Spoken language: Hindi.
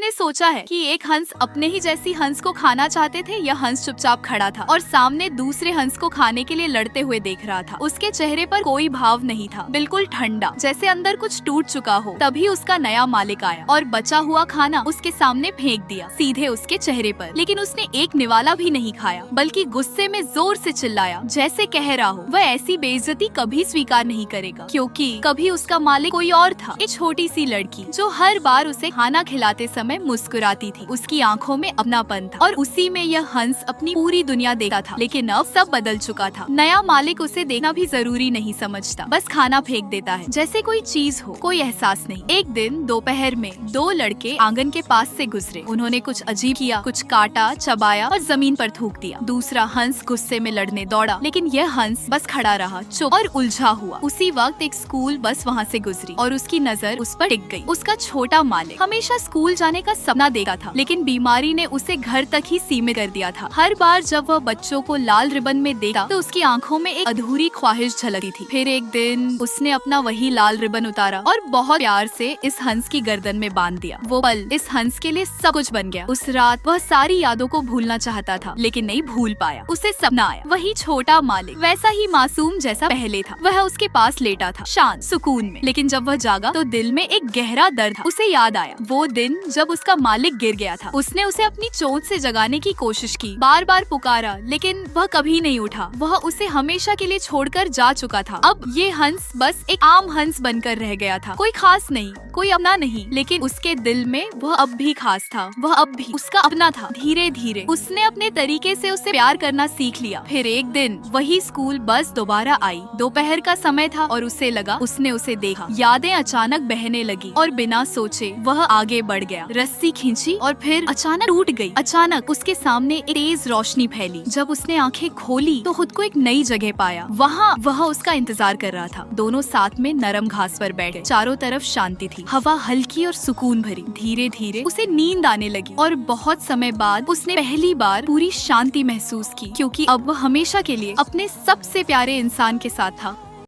आपने सोचा है कि एक हंस अपने ही जैसी हंस को खाना चाहते थे? यह हंस चुपचाप खड़ा था और सामने दूसरे हंस को खाने के लिए लड़ते हुए देख रहा था। उसके चेहरे पर कोई भाव नहीं था, बिल्कुल ठंडा, जैसे अंदर कुछ टूट चुका हो। तभी उसका नया मालिक आया और बचा हुआ खाना उसके सामने फेंक दिया, सीधे उसके चेहरे पर। लेकिन उसने एक निवाला भी नहीं खाया, बल्कि गुस्से में जोर से चिल्लाया, जैसे कह रहा हो वह ऐसी बेइज्जती कभी स्वीकार नहीं करेगा, क्योंकि कभी उसका मालिक कोई और था। एक छोटी सी लड़की जो हर बार उसे खाना खिलाते समय मुस्कुराती थी। उसकी आंखों में अपनापन था और उसी में यह हंस अपनी पूरी दुनिया देखा था। लेकिन अब सब बदल चुका था। नया मालिक उसे देखना भी जरूरी नहीं समझता, बस खाना फेंक देता है जैसे कोई चीज हो, कोई एहसास नहीं। एक दिन दोपहर में दो लड़के आंगन के पास से गुजरे। उन्होंने कुछ अजीब किया, कुछ काटा, चबाया और जमीन पर थूक दिया। दूसरा हंस गुस्से में लड़ने दौड़ा, लेकिन यह हंस बस खड़ा रहा, चुप और उलझा हुआ। उसी वक्त एक स्कूल बस वहाँ से गुजरी और उसकी नजर उस पर टिक गई। उसका छोटा मालिक हमेशा स्कूल जाने का सपना देखा था, लेकिन बीमारी ने उसे घर तक ही सीमित कर दिया था। हर बार जब वह बच्चों को लाल रिबन में देखा तो उसकी आंखों में एक अधूरी ख्वाहिश झलकती थी। फिर एक दिन उसने अपना वही लाल रिबन उतारा और बहुत प्यार से इस हंस की गर्दन में बांध दिया। वो पल इस हंस के लिए सब कुछ बन गया। उस रात वह सारी यादों को भूलना चाहता था, लेकिन नहीं भूल पाया। उसे सपना आया, वही छोटा मालिक, वैसा ही मासूम जैसा पहले था। वह उसके पास लेटा था, शांत, सुकून में। लेकिन जब वह जागा तो दिल में एक गहरा दर्द था। उसे याद आया वो दिन जब उसका मालिक गिर गया था। उसने उसे अपनी चोट से जगाने की कोशिश की, बार बार पुकारा, लेकिन वह कभी नहीं उठा। वह उसे हमेशा के लिए छोड़कर जा चुका था। अब ये हंस बस एक आम हंस बनकर रह गया था, कोई खास नहीं, कोई अपना नहीं। लेकिन उसके दिल में वह अब भी खास था, वह अब भी उसका अपना था। धीरे धीरे उसने अपने तरीके से उसे प्यार करना सीख लिया। फिर एक दिन वही स्कूल बस दोबारा आई। दोपहर का समय था और उसे लगा उसने उसे देखा। यादें अचानक बहने लगी और बिना सोचे वह आगे बढ़ गया। रस्सी खींची और फिर अचानक टूट गई। अचानक उसके सामने एक तेज रोशनी फैली। जब उसने आंखें खोली तो खुद को एक नई जगह पाया। वहाँ वह उसका इंतजार कर रहा था। दोनों साथ में नरम घास पर बैठे। चारों तरफ शांति थी, हवा हल्की और सुकून भरी। धीरे धीरे उसे नींद आने लगी और बहुत समय बाद उसने पहली बार पूरी शांति महसूस की, क्योंकि अब वह हमेशा के लिए अपने सबसे प्यारे इंसान के साथ था।